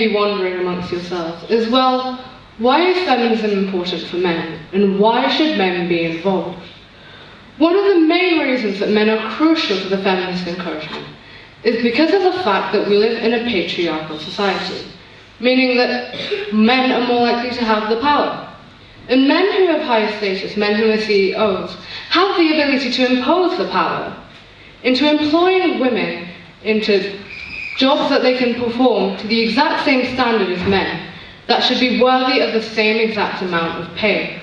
may be wondering amongst yourselves is, well, why is feminism important for men, and why should men be involved? One of the main reasons that men are crucial to the feminist encouragement is because of the fact that we live in a patriarchal society, meaning that men are more likely to have the power. And men who have higher status, men who are CEOs, have the ability to impose the power into employing women into jobs that they can perform to the exact same standard as men, that should be worthy of the same exact amount of pay.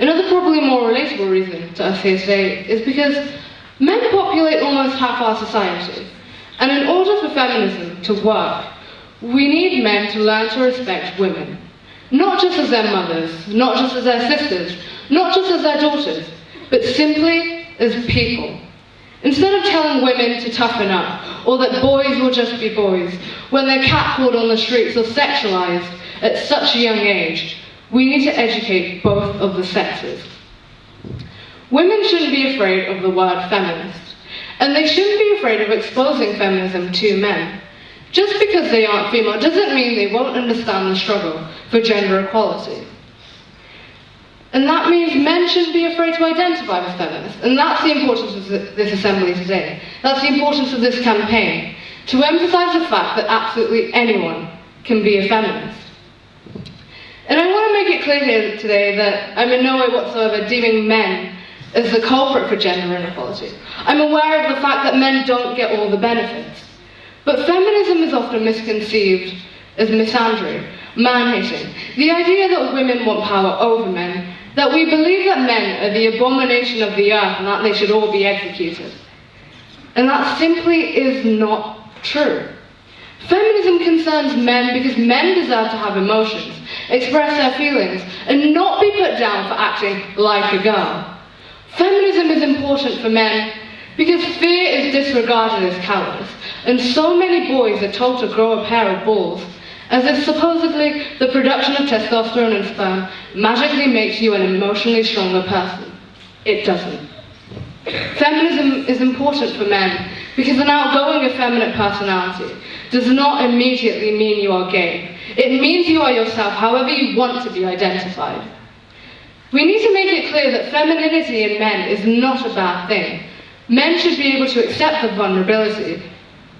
Another probably more relatable reason to us here today is because men populate almost half our society, and in order for feminism to work, we need men to learn to respect women, not just as their mothers, not just as their sisters, not just as their daughters, but simply as people. Instead of telling women to toughen up, or that boys will just be boys, when they're catcalled on the streets or sexualized at such a young age, we need to educate both of the sexes. Women shouldn't be afraid of the word feminist, and they shouldn't be afraid of exposing feminism to men. Just because they aren't female doesn't mean they won't understand the struggle for gender equality. And that means men shouldn't be afraid to identify as feminists. And that's the importance of this assembly today. That's the importance of this campaign, to emphasize the fact that absolutely anyone can be a feminist. And I want to make it clear here today that I'm in no way whatsoever deeming men as the culprit for gender inequality. I'm aware of the fact that men don't get all the benefits. But feminism is often misconceived as misandry, man-hating. The idea that women want power over men, that we believe that men are the abomination of the earth and that they should all be executed. And that simply is not true. Feminism concerns men because men deserve to have emotions, express their feelings, and not be put down for acting like a girl. Feminism is important for men because fear is disregarded as cowardice, and so many boys are told to grow a pair of balls, as if supposedly the production of testosterone and sperm magically makes you an emotionally stronger person. It doesn't. Feminism is important for men because an outgoing, effeminate personality does not immediately mean you are gay. It means you are yourself, however you want to be identified. We need to make it clear that femininity in men is not a bad thing. Men should be able to accept the vulnerability,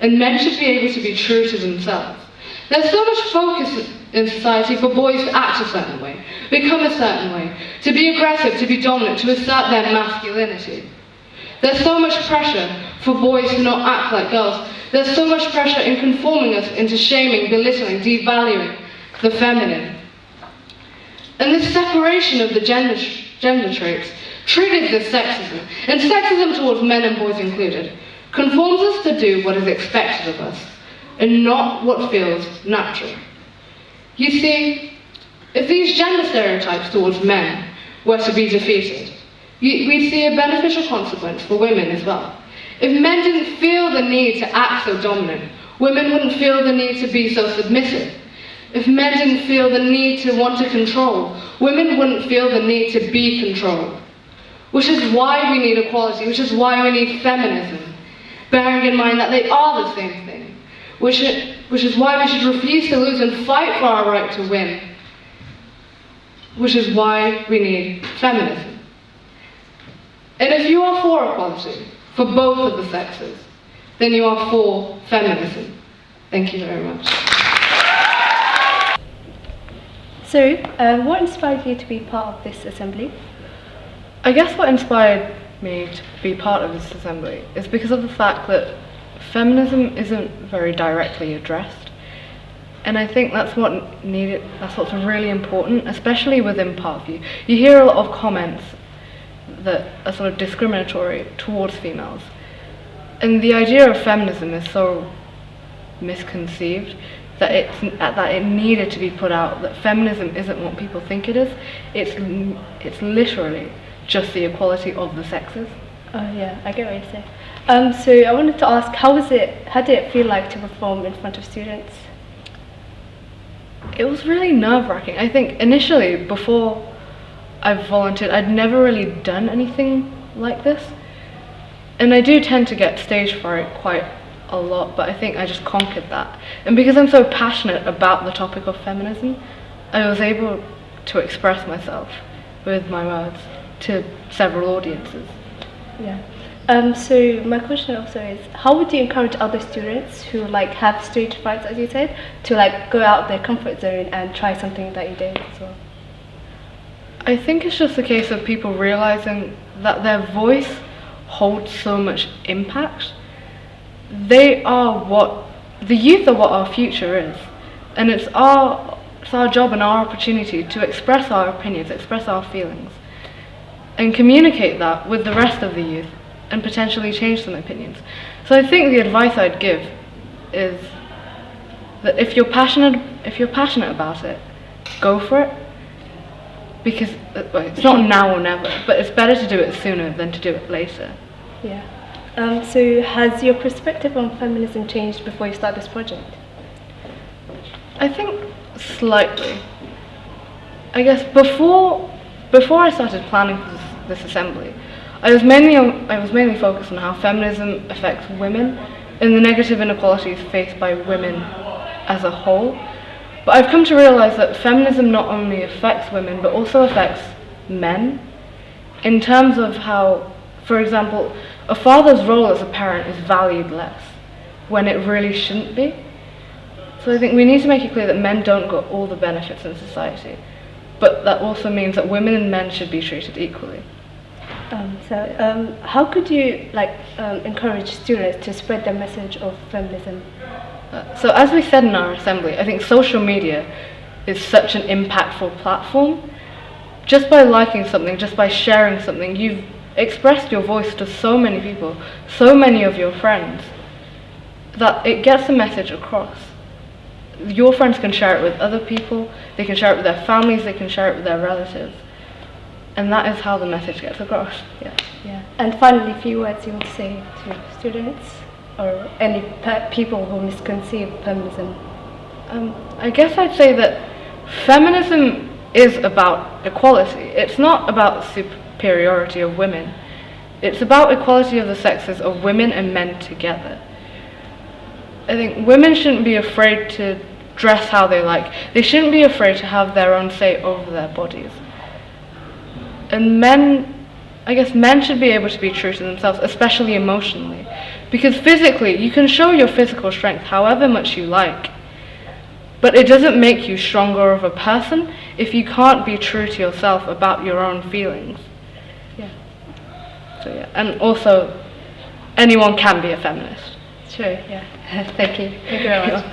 and men should be able to be true to themselves. There's so much focus in society for boys to act a certain way, become a certain way, to be aggressive, to be dominant, to assert their masculinity. There's so much pressure for boys to not act like girls. There's so much pressure in conforming us into shaming, belittling, devaluing the feminine. And this separation of the gender traits triggers this sexism, and sexism towards men and boys included, conforms us to do what is expected of us, and not what feels natural. You see, if these gender stereotypes towards men were to be defeated, we'd see a beneficial consequence for women as well. If men didn't feel the need to act so dominant, women wouldn't feel the need to be so submissive. If men didn't feel the need to want to control, women wouldn't feel the need to be controlled. Which is why we need equality, which is why we need feminism, bearing in mind that they are the same thing. Which is why we should refuse to lose and fight for our right to win. Which is why we need feminism. And if you are for equality, for both of the sexes, then you are for feminism. Thank you very much. So, what inspired you to be part of this assembly? I guess what inspired me to be part of this assembly is because of the fact that feminism isn't very directly addressed. And I think that's what's really important, especially within Parkview. You hear a lot of comments that are sort of discriminatory towards females. And the idea of feminism is so misconceived that it needed to be put out, that feminism isn't what people think it is. It's literally just the equality of the sexes. Oh yeah, I get what you're saying. So I wanted to ask, how did it feel like to perform in front of students? It was really nerve-wracking. I think initially, before I volunteered, I'd never really done anything like this. And I do tend to get stage fright quite a lot, but I think I just conquered that. And because I'm so passionate about the topic of feminism, I was able to express myself with my words to several audiences. Yeah. So my question also is, how would you encourage other students who like have stage frights, as you said, to like go out their comfort zone and try something that you did as well? I think it's just a case of people realizing that their voice holds so much impact. The youth are what our future is, and it's our job and our opportunity to express our opinions, express our feelings, and communicate that with the rest of the youth, and potentially change some opinions. So I think the advice I'd give is that if you're passionate about it, go for it. Because it's not now or never, but it's better to do it sooner than to do it later. Yeah. So has your perspective on feminism changed before you start this project? I think slightly. I guess before I started planning for this assembly, I was mainly focused on how feminism affects women and the negative inequalities faced by women as a whole. But I've come to realize that feminism not only affects women, but also affects men, in terms of how, for example, a father's role as a parent is valued less, when it really shouldn't be. So I think we need to make it clear that men don't get all the benefits in society, but that also means that women and men should be treated equally. How could you encourage students to spread the message of feminism? So as we said in our assembly, I think social media is such an impactful platform. Just by liking something, just by sharing something, you've expressed your voice to so many people, so many of your friends, that it gets the message across. Your friends can share it with other people, they can share it with their families, they can share it with their relatives. And that is how the message gets across. Yeah. And finally, a few words you want to say to students or any people who misconceive feminism. I guess I'd say that feminism is about equality. It's not about superiority of women. It's about equality of the sexes, of women and men together. I think women shouldn't be afraid to dress how they like. They shouldn't be afraid to have their own say over their bodies. And men should be able to be true to themselves, especially emotionally. Because physically, you can show your physical strength however much you like, but it doesn't make you stronger of a person if you can't be true to yourself about your own feelings. And also, anyone can be a feminist. True, yeah. Thank you. Thank you very much.